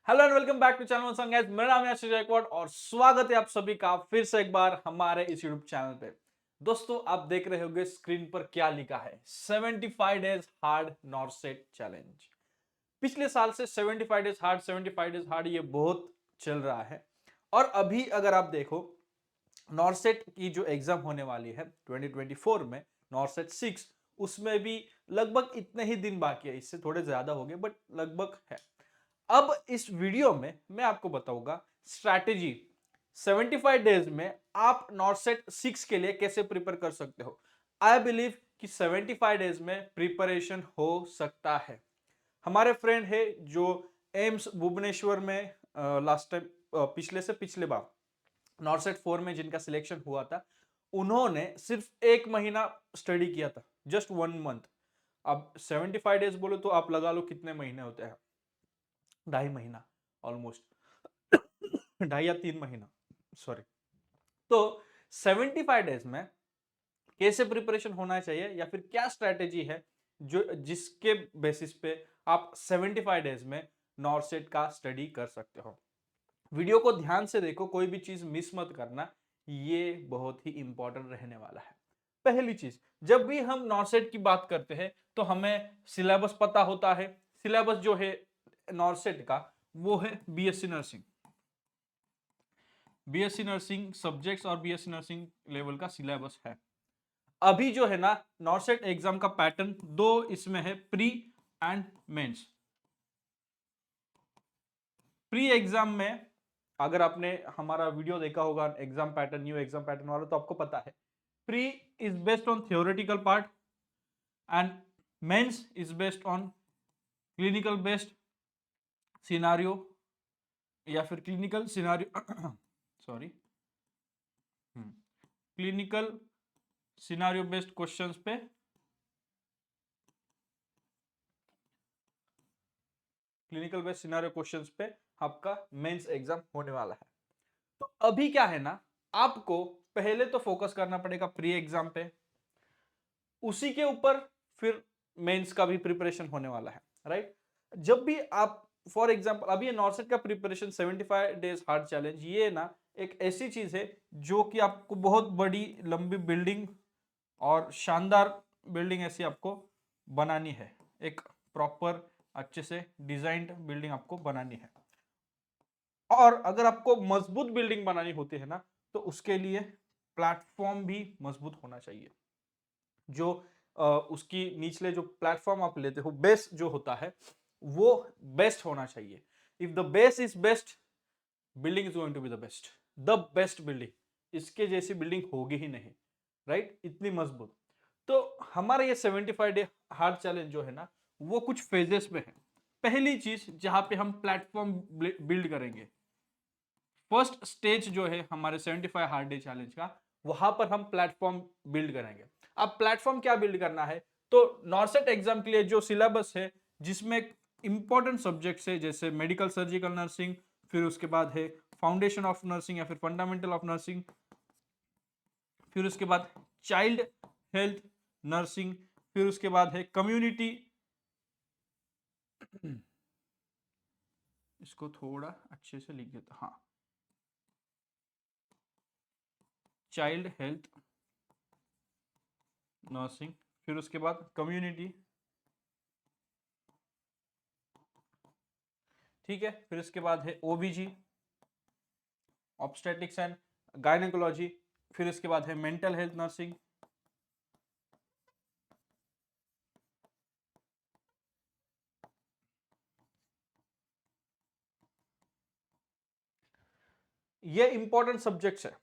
Hello and welcome back to channel संग guys. मेरा नाम है आशीष गायकवाड और स्वागत है आप सभी का फिर से एक बार हमारे इस यूट्यूब चैनल पे। दोस्तों आप देख रहे होंगे स्क्रीन पर क्या लिखा है, 75 डेज हार्ड नॉर्सेट चैलेंज। पिछले साल से 75 डेज हार्ड 75 डेज हार्ड ये बहुत चल रहा है। और अभी अगर आप देखो नॉर्सेट की जो एग्जाम होने वाली है 2024 में, नॉर्सेट 6, उसमें भी लगभग इतने ही दिन बाकी है, इससे थोड़े ज्यादा हो गए बट लगभग है। अब इस वीडियो में मैं आपको बताऊंगा स्ट्रैटेजी 75 डेज में आप नॉर्सेट 6 के लिए कैसे प्रिपेयर कर सकते हो। आई बिलीव कि 75 डेज में प्रिपरेशन हो सकता है। हमारे फ्रेंड है जो एम्स भुवनेश्वर में लास्ट टाइम पिछले से पिछले बार नॉर्सेट 4 में जिनका सिलेक्शन हुआ था, उन्होंने सिर्फ एक महीना स्टडी किया था, जस्ट 1 मंथ। अब 75 डेज बोलो तो आप लगा लो कितने महीने होते हैं, 2.5 महीना ऑलमोस्ट, 2.5 या 3 महीना, सॉरी। तो 75 डेज में कैसे प्रिपरेशन होना चाहिए या फिर क्या स्ट्रैटेजी है जो जिसके बेसिस पे आप 75 डेज में नॉर्सेट का स्टडी कर सकते हो। वीडियो को ध्यान से देखो, कोई भी चीज मिस मत करना, ये बहुत ही इंपॉर्टेंट रहने वाला है। पहली चीज, जब भी हम नॉर्सेट की बात करते हैं तो हमें सिलेबस पता होता है। सिलेबस जो है नॉर्सेट का वो है BSc nursing. BSc nursing subjects और बीएससी नर्सिंग लेवल का सिलेबस है। अभी जो है ना नॉर्सेट एग्जाम का पैटर्न दो इसमें है, pre and mains. Pre exam में अगर आपने हमारा वीडियो देखा होगा exam pattern, new exam pattern वाला, तो आपको पता है pre is based on theoretical part and mains is based on clinical based scenario या फिर clinical scenario sorry, clinical scenario based questions पे क्लिनिकल बेस्ड सिनारियो क्वेश्चंस पे आपका मेंस एग्जाम होने वाला है। तो अभी क्या है ना, आपको पहले तो फोकस करना पड़ेगा प्री एग्जाम पे, उसी के ऊपर फिर मेंस का भी प्रिपरेशन होने वाला है, राइट। जब भी आप फॉर एग्जांपल अभी ये नॉर्सेट का प्रिपरेशन 75 डेज हार्ड चैलेंज, ये ना एक ऐसी चीज है जो कि आपको बहुत बड़ी लंबी बिल्डिंग और शानदार बिल्डिंग ऐसी आपको बनानी है। एक प्रॉपर अच्छे से डिजाइंड बिल्डिंग आपको बनानी है। और अगर आपको मजबूत बिल्डिंग बनानी होती है ना, तो उसके लिए प्लेटफॉर्म भी मजबूत होना चाहिए। जो उसकी निचले जो प्लेटफॉर्म आप लेते हो, बेस जो होता है वो बेस्ट होना चाहिए। If the base is best, building is going to be the best, the best building. इसके जैसी बिल्डिंग होगी ही नहीं, राइट, इतनी मजबूत। तो हमारा ये 75 डे हार्ड चैलेंज जो है ना, वो कुछ फेजेस में है। पहली चीज जहां पे हम प्लेटफॉर्म बिल्ड करेंगे, फर्स्ट स्टेज जो है हमारे 75 हार्ड डे चैलेंज का, वहां पर हम प्लेटफॉर्म बिल्ड करेंगे। अब प्लेटफॉर्म क्या बिल्ड करना है, तो नॉर्सेट एग्जाम के लिए जो सिलेबस है, जिसमें इंपॉर्टेंट सब्जेक्ट्स है जैसे मेडिकल सर्जिकल नर्सिंग, फिर उसके बाद है फाउंडेशन ऑफ नर्सिंग या फिर फंडामेंटल ऑफ नर्सिंग, फिर उसके बाद चाइल्ड हेल्थ नर्सिंग, फिर उसके बाद है कम्युनिटी, इसको थोड़ा अच्छे से लिख देता, हाँ, चाइल्ड हेल्थ नर्सिंग, फिर उसके बाद कम्युनिटी, ठीक है, फिर उसके बाद है ओबीजी, ऑब्स्टेटिक्स एंड गायनेकोलॉजी, फिर उसके बाद है मेंटल हेल्थ नर्सिंग, ये इंपॉर्टेंट सब्जेक्ट्स है।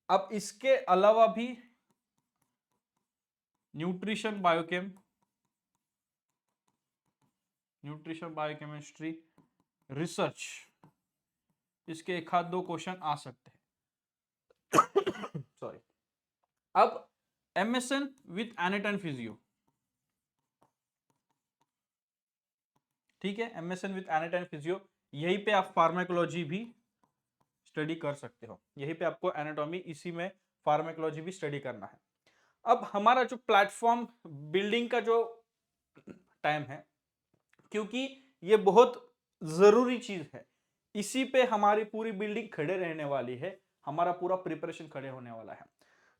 अब इसके अलावा भी nutrition biochem, nutrition biochemistry, research, इसके एक आध दो क्वेश्चन आ सकते हैं सॉरी। अब MSN with Annette and physio, ठीक है, MSN with Annette and physio, यहीं पे आप फार्माकोलॉजी भी स्टडी कर सकते हो। यहीं पे आपको एनाटॉमी, इसी में फार्माकोलॉजी भी स्टडी करना है। अब हमारा जो प्लेटफॉर्म बिल्डिंग का जो टाइम है, क्योंकि ये बहुत जरूरी चीज है, इसी पे हमारी पूरी बिल्डिंग खड़े रहने वाली है, हमारा पूरा प्रिपरेशन खड़े होने वाला है।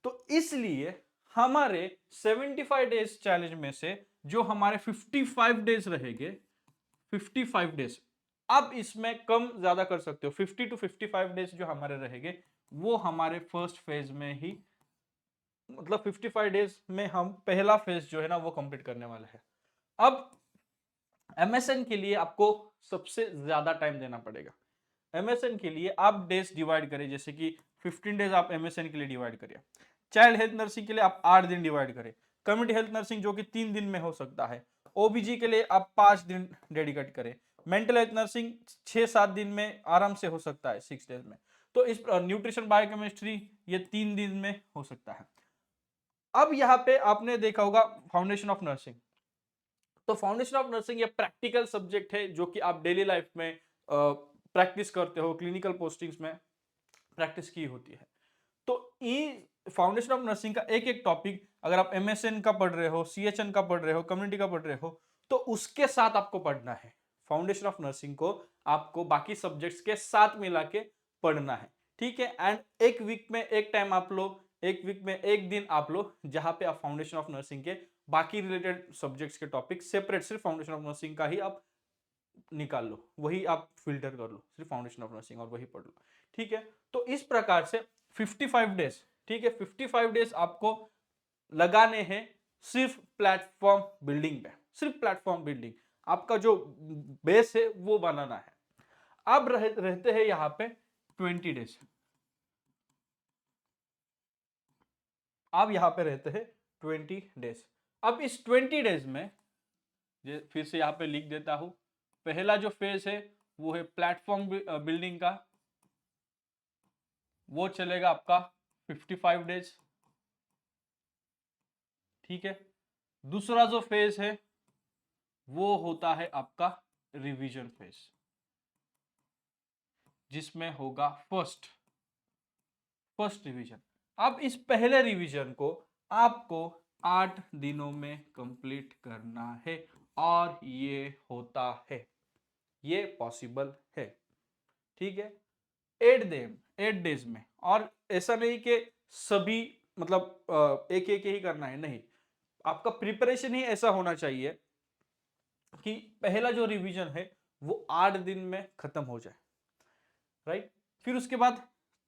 तो इसलिए हमारे 75 डेज चैलेंज में से जो हमारे 55 डेज रहेंगे, 55 डेज, अब इसमें कम ज्यादा कर सकते हो, 50 टू 55 डेज जो हमारे रहेंगे वो हमारे फर्स्ट फेज में ही, मतलब 55 डेज में हम पहला फेज जो है ना वो कंप्लीट करने वाले हैं। अब एमएसएन के लिए आपको सबसे ज्यादा टाइम देना पड़ेगा। एमएसएन के लिए आप डेज डिवाइड करें, जैसे कि 15 डेज आप एमएसएन के लिए डिवाइड करिए। चाइल्ड हेल्थ नर्सिंग के लिए आप 8 दिन डिवाइड करें। कम्युनिटी हेल्थ नर्सिंग जो कि 3 दिन में हो सकता है। ओबीजी के लिए आप 5 दिन डेडिकेट करें। मेंटल हेल्थ नर्सिंग 6-7 दिन में आराम से हो सकता है, 6 डेज में। तो इस न्यूट्रिशन बायोकेमिस्ट्री ये 3 दिन में हो सकता है। अब यहाँ पे आपने देखा होगा फाउंडेशन ऑफ नर्सिंग। तो फाउंडेशन ऑफ नर्सिंग ये प्रैक्टिकल सब्जेक्ट है जो कि आप डेली लाइफ में प्रैक्टिस करते हो, क्लिनिकल पोस्टिंग्स में प्रैक्टिस की होती है। तो ये फाउंडेशन ऑफ नर्सिंग का एक एक टॉपिक अगर आप एमएसएन का पढ़ रहे हो, सीएचएन का पढ़ रहे हो, कम्युनिटी का पढ़ रहे हो, तो उसके साथ आपको पढ़ना है। फाउंडेशन ऑफ नर्सिंग को आपको बाकी सब्जेक्ट्स के साथ मिला के पढ़ना है, ठीक है। एंड एक वीक में एक टाइम आप लो, एक वीक में एक दिन आप लो, जहां पे आप फाउंडेशन ऑफ नर्सिंग के बाकी रिलेटेड सब्जेक्ट्स के टॉपिक सेपरेट सिर्फ फाउंडेशन ऑफ नर्सिंग का ही आप निकाल लो, वही आप फिल्टर कर लो, सिर्फ फाउंडेशन ऑफ नर्सिंग और वही पढ़ लो, ठीक है। तो इस प्रकार से 55 डेज, ठीक है, 55 डेज आपको लगाने हैं सिर्फ प्लेटफॉर्म बिल्डिंग पे, सिर्फ प्लेटफॉर्म बिल्डिंग, आपका जो बेस है वो बनाना है। अब रहते हैं यहां पे 20 डेज। अब यहां पे रहते हैं 20 डेज। अब इस 20 डेज में फिर से यहां पे लिख देता हूं, पहला जो फेज है वो है प्लेटफॉर्म बिल्डिंग का, वो चलेगा आपका 55 डेज, ठीक है। दूसरा जो फेज है वो होता है आपका रिवीजन फेज, जिसमें होगा फर्स्ट रिवीजन। अब इस पहले रिवीजन को आपको 8 दिनों में कंप्लीट करना है, और ये होता है, ये पॉसिबल है, ठीक है। 8 डेज में। और ऐसा नहीं कि सभी मतलब एक एक ही करना है, नहीं, आपका प्रिपरेशन ही ऐसा होना चाहिए कि पहला जो रिवीजन है वो 8 दिन में खत्म हो जाए, राइट। फिर उसके बाद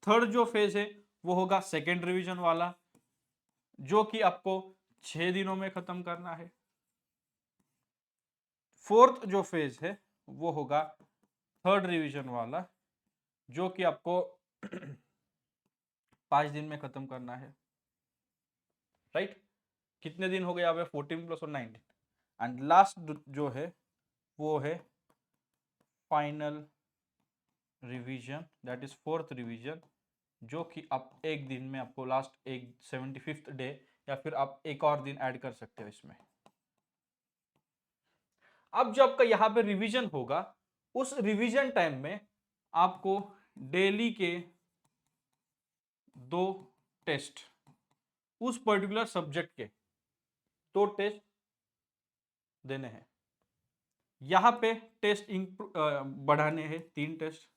थर्ड जो फेज है वो होगा सेकेंड रिवीजन वाला, जो कि आपको 6 दिनों में खत्म करना है। फोर्थ जो फेज है वो होगा थर्ड रिवीजन वाला, जो कि आपको 5 दिन में खत्म करना है, राइट। कितने दिन हो गए यहाँ पे, 14 प्लस और 19। एंड लास्ट जो है वो है final revision, that is fourth revision, जो कि आप एक दिन में आपको लास्ट एक 75th डे, या फिर आप एक और दिन ऐड कर सकते हो इसमें। अब जो आपका यहाँ पे रिवीजन होगा, उस रिवीजन टाइम में आपको डेली के 2 टेस्ट, उस पर्टिकुलर सब्जेक्ट के 2 टेस्ट देने हैं। यहाँ पे टेस्ट बढ़ाने हैं, 3 टेस्ट।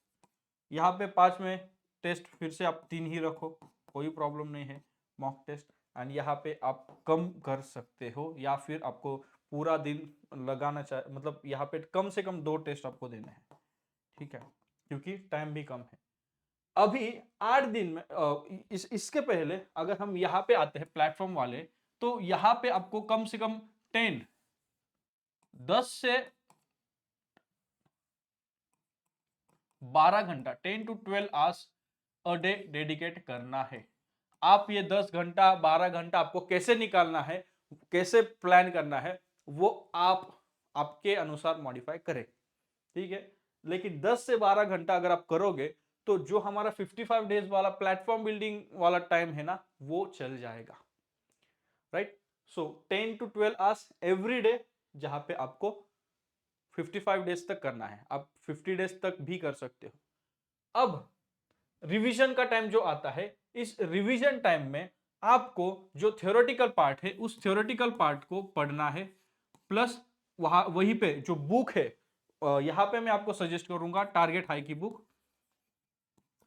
यहाँ पे 5 में टेस्ट फिर से आप 3 ही रखो, कोई प्रॉब्लम नहीं है, मॉक टेस्ट। एंड यहाँ पे आप कम कर सकते हो, या फिर आपको पूरा दिन लगाना चाहिए, मतलब यहाँ पे कम से कम 2 टेस्ट आपको देने हैं, ठीक है, क्योंकि टाइम भी कम है। अभी 8 दिन में इसके पहले अगर हम यहाँ पे आते हैं प्लेटफॉर्म वाले, तो यहाँ पे आपको कम से कम 10 से 12 घंटा, 10 to 12 hours a day dedicate करना है। आप ये 10 घंटा 12 घंटा आपको कैसे निकालना है, कैसे प्लान करना है, वो आप आपके अनुसार मॉडिफाई करें, ठीक है। लेकिन 10 से 12 घंटा अगर आप करोगे तो जो हमारा 55 डेज वाला प्लेटफॉर्म बिल्डिंग वाला टाइम है ना, वो चल जाएगा, right. So 10 to 12 hours every day, जहां पे आपको 55 डेज तक करना है, आप 50 डेज तक भी कर सकते हो। अब रिवीजन का टाइम जो आता है, इस रिवीजन टाइम में आपको जो थ्योरेटिकल पार्ट है उस थ्योरेटिकल पार्ट को पढ़ना है, प्लस वहीं पे जो बुक है यहाँ पे मैं आपको सजेस्ट करूंगा टारगेट हाई की बुक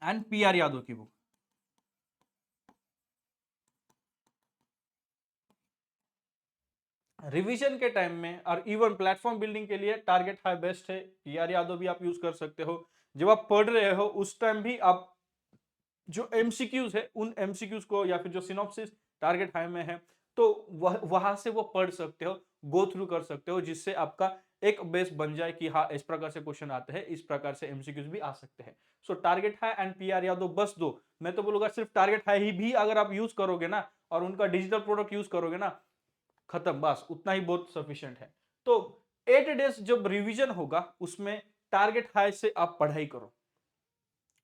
एंड पीआर यादव की बुक। रिवीजन के टाइम में और इवन प्लेटफॉर्म बिल्डिंग के लिए टारगेट हाई बेस्ट है, पीआर यादव भी आप यूज कर सकते हो। जब आप पढ़ रहे हो उस टाइम भी आप जो एमसीक्यूज है उन एमसीक्यूज को या फिर जो सिनॉप्सिस टारगेट हाई में है तो वहां से वो पढ़ सकते हो, गो थ्रू कर सकते हो, जिससे आपका एक बेस बन जाए कि हाँ इस प्रकार से क्वेश्चन आते हैं, इस प्रकार से एमसीक्यूज भी आ सकते हैं। सो target high and PR Yadav बस दो। मैं तो बोलूंगा सिर्फ टारगेट हाई ही भी अगर आप यूज करोगे ना और उनका डिजिटल प्रोडक्ट यूज करोगे ना, खत्म, बस उतना ही बहुत सफिशिएंट है। तो 8 डेज जब रिवीजन होगा उसमें टारगेट हाई से आप पढ़ाई करो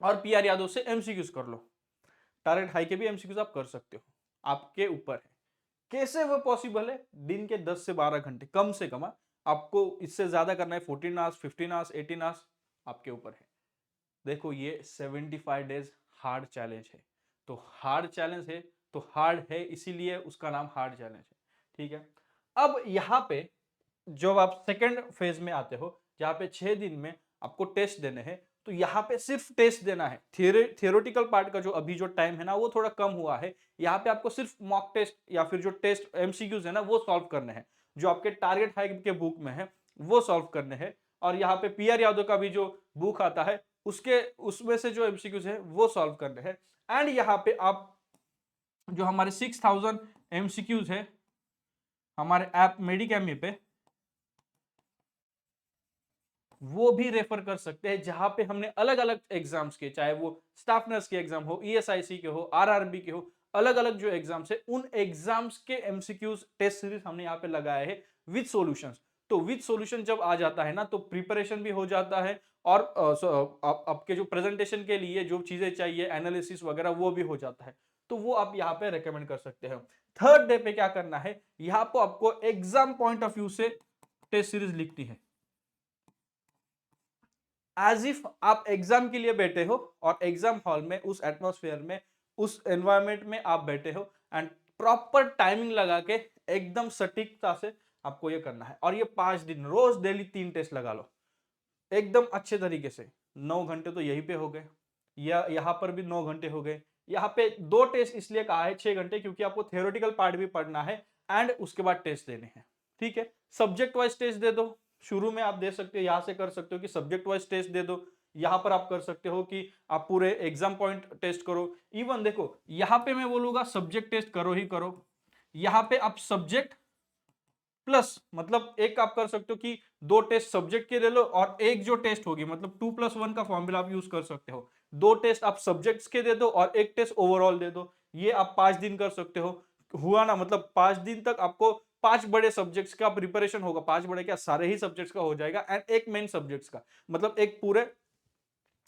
और पीआर यादव से एमसीक्यूज कर लो। टारगेट हाई के भी एमसीक्यूज आप कर सकते हो, आपके ऊपर है कैसे वो पॉसिबल है। दिन के 10 से 12 घंटे कम से कम, आपको इससे ज्यादा करना है 14 आवर्स 15 आवर्स 18 आवर्स, आपके ऊपर है। देखो ये 75 डेज हार्ड चैलेंज है, तो हार्ड चैलेंज है तो हार्ड है, इसीलिए उसका नाम हार्ड चैलेंज है। ठीक है, अब यहाँ पे जब आप सेकेंड फेज में आते हो जहां पे 6 दिन में आपको टेस्ट देने हैं, तो यहाँ पे सिर्फ टेस्ट देना है। थियोरेटिकल पार्ट का जो अभी जो टाइम है ना वो थोड़ा कम हुआ है। यहाँ पे आपको सिर्फ मॉक टेस्ट या फिर जो टेस्ट एमसीक्यूज है ना वो सॉल्व करने हैं, जो आपके टारगेट हाई के बुक में है वो सॉल्व करने हैं। और यहाँ पे पीआर यादव का भी जो बुक आता है उसके उसमें से जो एमसीक्यूज है वो सॉल्व करने हैं। एंड यहाँ पे आप जो हमारे 6000 एमसीक्यूज है हमारे ऐप मेडिकैमी पे, वो भी रेफर कर सकते हैं, जहां पे हमने अलग अलग एग्जाम्स के, चाहे वो स्टाफ नर्स के एग्जाम हो, ईएसआईसी के हो, आरआरबी के हो, अलग अलग जो एग्जाम्स है उन एग्जाम्स के एमसीक्यूज टेस्ट सीरीज हमने यहाँ पे लगाए हैं विद सॉल्यूशंस। तो विद सॉल्यूशन जब आ जाता है ना तो प्रिपरेशन भी हो जाता है और आपके जो प्रेजेंटेशन के लिए जो चीजें चाहिए एनालिसिस वगैरह वो भी हो जाता है। तो वो आप यहाँ पे रेकमेंड कर सकते हैं। थर्ड डे पे क्या करना है, यहाँ पे आपको एग्जाम पॉइंट ऑफ व्यू से टेस्ट सीरीज लिखती है, एज इफ आप एग्जाम के लिए बैठे हो और एग्जाम हॉल में उस एटमॉस्फेयर में उस एनवायरमेंट में आप बैठे हो एंड प्रॉपर टाइमिंग लगा के एकदम सटीकता से आपको ये करना है। और ये 5 दिन रोज डेली 3 टेस्ट लगा लो एकदम अच्छे तरीके से। 9 घंटे तो यहीं पे हो गए, या यहाँ पर भी 9 घंटे हो गए। यहाँ पे 2 टेस्ट इसलिए कहा है 6 घंटे क्योंकि आपको थियोरेटिकल पार्ट भी पढ़ना है एंड उसके बाद टेस्ट देने हैं। ठीक है, सब्जेक्ट वाइज टेस्ट दे दो, शुरू में आप दे सकते हो, यहां से कर सकते हो कि सब्जेक्ट वाइज टेस्ट दे दो। यहां पर आप कर सकते हो कि आप पूरे एग्जाम पॉइंट टेस्ट करो। इवन देखो यहां पे मैं बोलूंगा सब्जेक्ट टेस्ट करो ही करो। यहां पे आप सब्जेक्ट प्लस मतलब एक आप कर सकते हो कि 2 टेस्ट सब्जेक्ट के ले लो और एक जो टेस्ट होगी मतलब 2+1 का फॉर्मूला आप यूज कर सकते हो। 2 टेस्ट आप सब्जेक्ट्स के दे दो और एक टेस्ट ओवरऑल दे दो। ये आप 5 दिन कर सकते हो। हुआ ना, मतलब 5 दिन तक आपको 5 बड़े सब्जेक्ट्स का प्रिपरेशन होगा। 5 बड़े क्या, सारे ही सब्जेक्ट्स का हो जाएगा एंड एक मेन सब्जेक्ट्स का, मतलब एक पूरे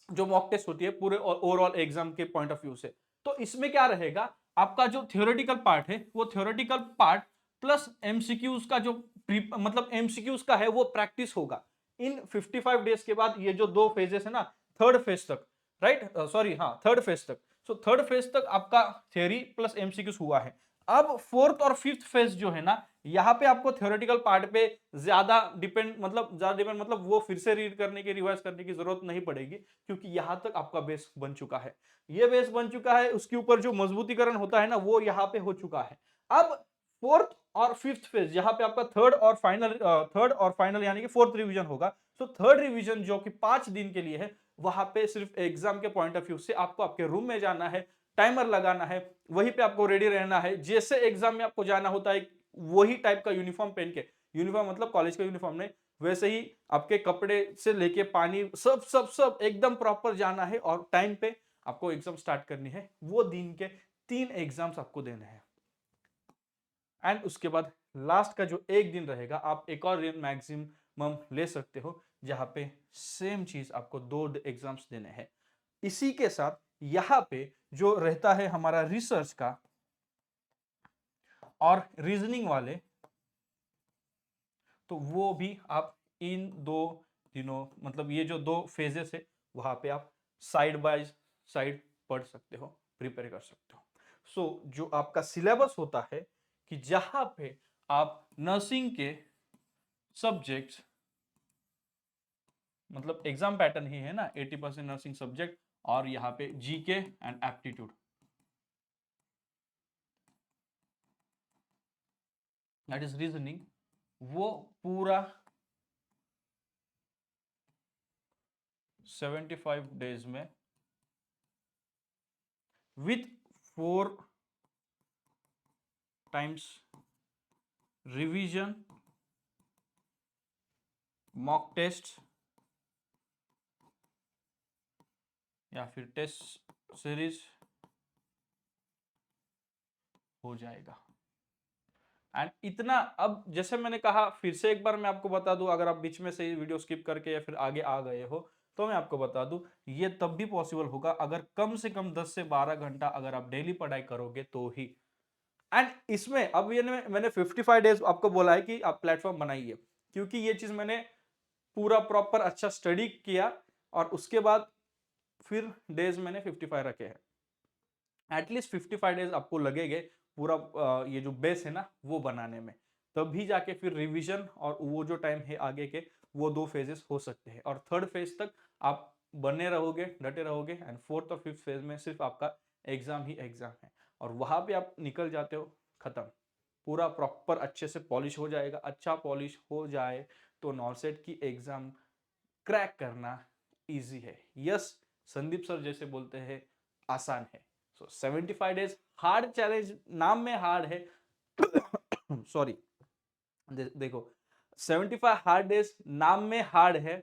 जो मॉक टेस्ट होती है पूरे ओवरऑल एग्जाम के पॉइंट ऑफ व्यू से। तो इसमें क्या रहेगा, आपका जो थियोरेटिकल पार्ट है वो थियोरेटिकल पार्ट प्लस एमसीक्यूज का जो मतलब एमसीक्यूज का है वो प्रैक्टिस होगा। इन 55 डेज के बाद ये जो 2 फेजेस है ना, थर्ड फेज तक, राइट, सॉरी हाँ थर्ड फेज तक। सो थर्ड फेज तक आपका थियोरी प्लस एमसीक्यूज हुआ है। अब फोर्थ और फिफ्थ फेज जो है ना, यहाँ पे आपको थ्योरेटिकल पार्ट पे ज्यादा डिपेंड मतलब वो फिर से रीड करने की रिवाइज करने की जरूरत नहीं पड़ेगी, क्योंकि यहां तक आपका बेस बन चुका है। ये बेस बन चुका है, उसके ऊपर जो मजबूतीकरण होता है ना वो यहाँ पे हो चुका है। अब फोर्थ और फिफ्थ फेज यहाँ पे आपका थर्ड और फाइनल यानी कि फोर्थ रिवीजन होगा। तो थर्ड रिवीजन जो कि 5 दिन के लिए है, वहां पे सिर्फ एग्जाम के पॉइंट ऑफ व्यू से आपको आपके रूम में जाना है, टाइमर लगाना है, वहीं पे आपको रेडी रहना है, जैसे एग्जाम में आपको जाना होता है वही टाइप का यूनिफॉर्म पहन के, यूनिफॉर्म मतलब कॉलेज का यूनिफॉर्म नहीं, वैसे ही आपके कपड़े से लेके पानी सब सब सब एकदम प्रॉपर जाना है और टाइम पे आपको एग्जाम स्टार्ट करनी है। वो दिन के 3 एग्जाम्स आपको देने हैं एंड उसके बाद लास्ट का जो एक दिन रहेगा आप एक और दिन मैक्सिमम ले सकते हो, जहां पे सेम चीज आपको 2 एग्जाम्स देने हैं। इसी के साथ यहां पे जो रहता है हमारा रिसर्च का और रीजनिंग वाले, तो वो भी आप इन 2 दिनों मतलब ये जो 2 फेजेस है वहां पे आप साइड बाय साइड पढ़ सकते हो, प्रिपेयर कर सकते हो। सो जो आपका सिलेबस होता है कि जहां पे आप नर्सिंग के सब्जेक्ट्स मतलब एग्जाम पैटर्न ही है ना, 80% नर्सिंग सब्जेक्ट और यहाँ पे GK and aptitude, that is reasoning, वो पूरा 75 डेज में with 4 times revision, mock test या फिर टेस्ट सीरीज हो जाएगा। एंड इतना, अब जैसे मैंने कहा फिर से एक बार मैं आपको बता दूं, अगर आप बीच में से वीडियो स्किप करके या फिर आगे आ गए हो तो मैं आपको बता दूं, ये तब भी पॉसिबल होगा अगर कम से कम 10 से 12 घंटा अगर आप डेली पढ़ाई करोगे तो ही। एंड इसमें अब ये मैंने 55 डेज आपको बोला है कि आप प्लेटफॉर्म बनाइए, क्योंकि ये चीज मैंने पूरा प्रॉपर अच्छा स्टडी किया और उसके बाद फिर डेज मैंने 55 रखे हैं। एटलीस्ट 55 डेज आपको लगेंगे पूरा ये जो बेस है ना वो बनाने में, तभी जाके फिर रिवीजन और वो जो टाइम है आगे के वो 2 फेजेस हो सकते हैं, और 3rd फेज तक आप बने रहोगे, डटे रहोगे, एंड 4th और 5th फेज में सिर्फ आपका एग्जाम ही एग्जाम है, और वहां पे आप निकल जाते हो, खत्म, पूरा प्रॉपर अच्छे से पॉलिश हो जाएगा। अच्छा पॉलिश हो जाए तो नॉर्सेट की एग्जाम क्रैक करना इजी है। यस, संदीप सर जैसे बोलते हैं आसान है। सो 75 डेज हार्ड चैलेंज, नाम में हार्ड है सॉरी देखो, 75 हार्ड डेज नाम में हार्ड है,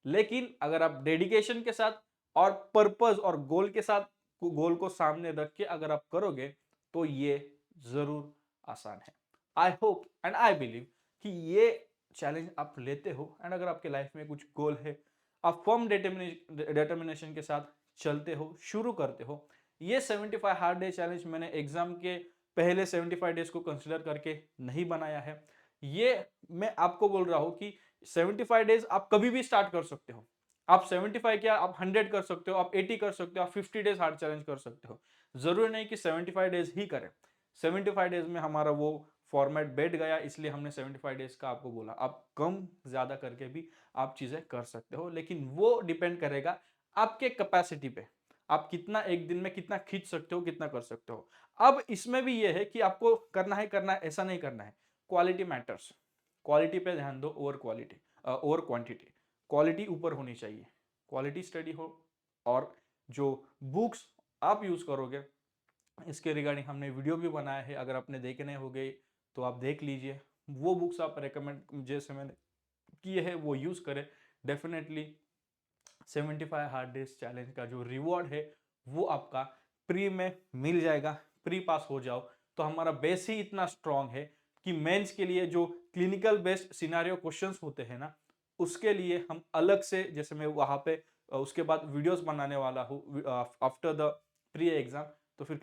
लेकिन अगर आप डेडिकेशन के साथ और पर्पस और गोल के साथ, गोल को सामने रख के अगर आप करोगे तो ये जरूर आसान है। I hope and I believe कि ये चैलेंज आप लेते हो, एंड अगर आपके लाइफ में कुछ गोल है, आप फर्म डिटर्मिनेशन के साथ चलते हो, शुरू करते हो। ये 75 हार्ड डे चैलेंज मैंने एग्जाम के पहले 75 डेज को कंसिडर करके नहीं बनाया है। ये मैं आपको बोल रहा हूं कि 75 डेज आप कभी भी स्टार्ट कर सकते हो। आप 75 क्या, आप 100 कर सकते हो, आप 80 कर सकते हो, आप 50 डेज हार्ड चैलेंज कर सकते हो। जरूरी नहीं कि 75 डेज ही करें। 75 डेज में हमारा वो फॉर्मेट बैठ गया, इसलिए हमने 75 डेज का आपको बोला। आप कम ज्यादा करके भी आप चीजें कर सकते हो, लेकिन वो डिपेंड करेगा आपके कैपेसिटी पे, आप कितना एक दिन में कितना खींच सकते हो, कितना कर सकते हो। अब इसमें भी ये है कि आपको करना है, ऐसा नहीं करना है। क्वालिटी मैटर्स, क्वालिटी पे ध्यान दो over quality, over quantity. Quality ऊपर होनी चाहिए, क्वालिटी स्टडी हो, और जो बुक्स आप यूज करोगे इसके रिगार्डिंग हमने वीडियो भी बनाया है, अगर आपने देखने हो गए तो आप देख लीजिए। वो बुक्स आप रेकमेंड जैसे मैंने किए हैं वो यूज करें। डेफिनेटली 75 हार्ड डेज चैलेंज का जो रिवॉर्ड है वो आपका प्री में मिल जाएगा। प्री पास हो जाओ तो हमारा बेस ही इतना स्ट्रांग है कि मेंस के लिए जो क्लिनिकल बेस्ड सिनारियो क्वेश्चंस होते हैं ना, उसके लिए हम अलग से, जैसे मैं वहां पे उसके बाद वीडियोस बनाने वाला हूँ आफ्टर द प्री एग्जाम, तो फिर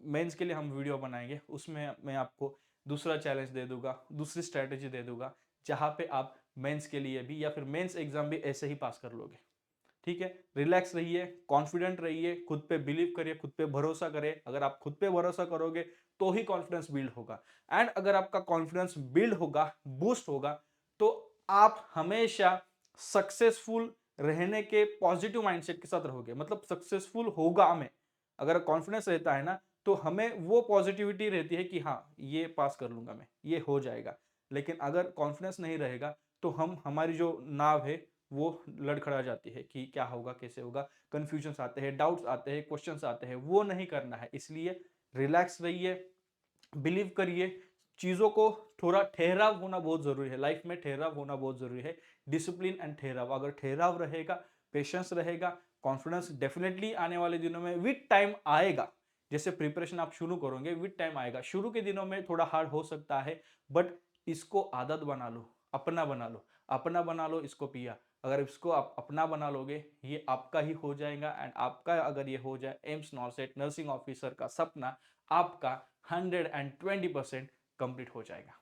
मेंस के लिए हम वीडियो बनाएंगे, उसमें मैं आपको दूसरा चैलेंज दे दूंगा, दूसरी स्ट्रैटेजी दे दूंगा, जहां पे आप मेंस के लिए भी या फिर मेंस एग्जाम भी ऐसे ही पास कर लोगे। ठीक है, रिलैक्स रहिए, कॉन्फिडेंट रहिए, खुद पे बिलीव करिए, खुद पे भरोसा करें। अगर आप खुद पे भरोसा करोगे तो ही कॉन्फिडेंस बिल्ड होगा, एंड अगर आपका कॉन्फिडेंस बिल्ड होगा, बूस्ट होगा, तो आप हमेशा सक्सेसफुल रहने के पॉजिटिव माइंडसेट के साथ रहोगे। मतलब सक्सेसफुल होगा हमें, अगर कॉन्फिडेंस रहता है ना तो हमें वो पॉजिटिविटी रहती है कि हाँ ये पास कर लूंगा मैं, ये हो जाएगा। लेकिन अगर कॉन्फिडेंस नहीं रहेगा तो हम, हमारी जो नाव है वो लड़खड़ा जाती है कि क्या होगा, कैसे होगा, कंफ्यूजन आते हैं, डाउट्स आते हैं, क्वेश्चंस आते हैं। वो नहीं करना है, इसलिए रिलैक्स रहिए, बिलीव करिए। चीजों को थोड़ा ठहराव होना बहुत जरूरी है, लाइफ में ठहराव होना बहुत जरूरी है। डिसिप्लिन एंड ठहराव, अगर ठहराव रहेगा, पेशेंस रहेगा, कॉन्फिडेंस डेफिनेटली आने वाले दिनों में विद टाइम आएगा। जैसे प्रिपरेशन आप शुरू करोगे विद टाइम आएगा। शुरू के दिनों में थोड़ा हार्ड हो सकता है, बट इसको आदत बना लो, अपना बना लो, अपना बना लो इसको पिया। अगर इसको आप अपना बना लोगे ये आपका ही हो जाएगा, एंड आपका अगर ये हो जाए एम्स नॉर्सेट नर्सिंग ऑफिसर का सपना आपका 120% कंप्लीट हो जाएगा।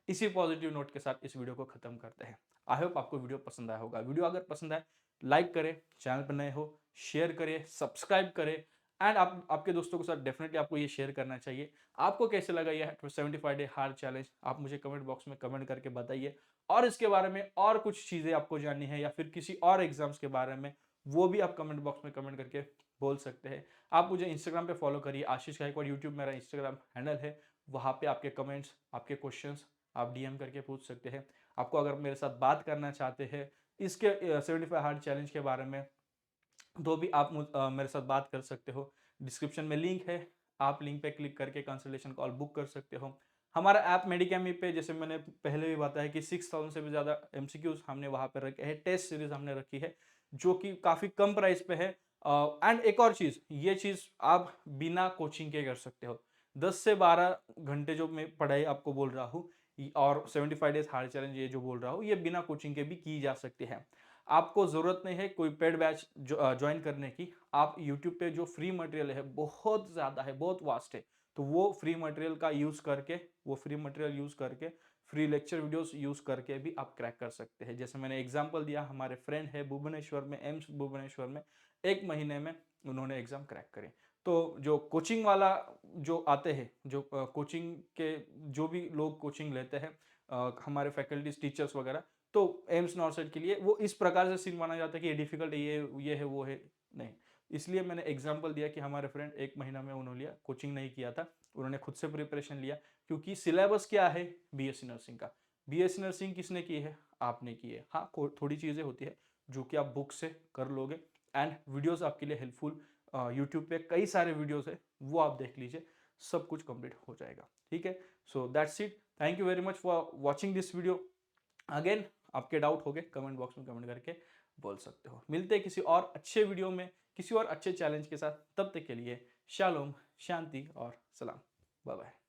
इसी पॉजिटिव नोट के साथ इस वीडियो को खत्म करते हैं। आई होप आपको वीडियो पसंद आया होगा। वीडियो अगर पसंद आए लाइक करें, चैनल पर नए हो शेयर करें, सब्सक्राइब करें, एंड आप आपके दोस्तों के साथ डेफिनेटली आपको ये शेयर करना चाहिए। आपको कैसे लगा ये 75 डे हार्ड चैलेंज, आप मुझे कमेंट बॉक्स में कमेंट करके बताइए। और इसके बारे में और कुछ चीजें आपको जाननी है या फिर किसी और एग्जाम्स के बारे में, वो भी आप कमेंट बॉक्स में कमेंट करके बोल सकते हैं। आप मुझे इंस्टाग्राम पे फॉलो करिए, आशीष गायकवाड़ यूट्यूब मेरा इंस्टाग्राम हैंडल है। वहाँ पे आपके कमेंट्स, आपके क्वेश्चंस आप डीएम करके पूछ सकते हैं। आपको अगर मेरे साथ बात करना चाहते हैं इसके 75 हार्ड चैलेंज के बारे में, तो भी आप मेरे साथ बात कर सकते हो। डिस्क्रिप्शन में लिंक है, आप लिंक पे क्लिक करके कंसल्टेशन कॉल बुक कर सकते हो। हमारा ऐप मेडिकेमी पे, जैसे मैंने पहले भी बताया कि 6000 से भी ज़्यादा एमसीक्यूज हमने वहाँ पे रखे हैं, टेस्ट सीरीज हमने रखी है जो कि काफ़ी कम प्राइस पे है। एंड एक और चीज़, ये चीज़ आप बिना कोचिंग के कर सकते हो। 10 से 12 घंटे जो मैं पढ़ाई आपको बोल रहा हूँ और 75 डेज हार्ड चैलेंज ये जो बोल रहा हूँ, ये बिना कोचिंग के भी की जा सकती है। आपको ज़रूरत नहीं है कोई पेड बैच ज्वाइन करने की। आप यूट्यूब पे जो फ्री मटेरियल है बहुत ज़्यादा है, बहुत वास्ट है, तो वो फ्री मटेरियल का यूज़ करके, वो फ्री मटेरियल यूज़ करके, फ्री लेक्चर वीडियोस यूज़ करके भी आप क्रैक कर सकते हैं। जैसे मैंने एग्जांपल दिया, हमारे फ्रेंड है भुवनेश्वर में, एम्स भुवनेश्वर में 1 महीने में उन्होंने एग्जाम क्रैक करे। तो जो कोचिंग वाला जो आते हैं, जो कोचिंग के जो भी लोग कोचिंग लेते हैं, हमारे फैकल्टीज टीचर्स वगैरह, तो एम्स नॉर्सेट के लिए वो इस प्रकार से सीन माना जाता है कि ये डिफिकल्ट है, ये है, वो है। नहीं, इसलिए मैंने एग्जांपल दिया कि हमारे फ्रेंड 1 महीना में उन्होंने लिया, कोचिंग नहीं किया था, उन्होंने खुद से प्रिपरेशन लिया। क्योंकि सिलेबस क्या है बीएससी नर्सिंग का, बीएससी नर्सिंग किसने की है, आपने की है। हाँ, थोड़ी चीज़ें होती है जो कि आप बुक से कर लोगे, एंड वीडियोस आपके लिए हेल्पफुल, यूट्यूब पे कई सारे वीडियोस है, वो आप देख लीजिए, सब कुछ कंप्लीट हो जाएगा। ठीक है, so that's it. Thank you very much for watching this video. Again, आपके डाउट हो गए कमेंट बॉक्स में कमेंट करके बोल सकते हो। मिलते हैं किसी और अच्छे वीडियो में, किसी और अच्छे चैलेंज के साथ। तब तक के लिए शालोम, शांति और सलाम। Bye bye.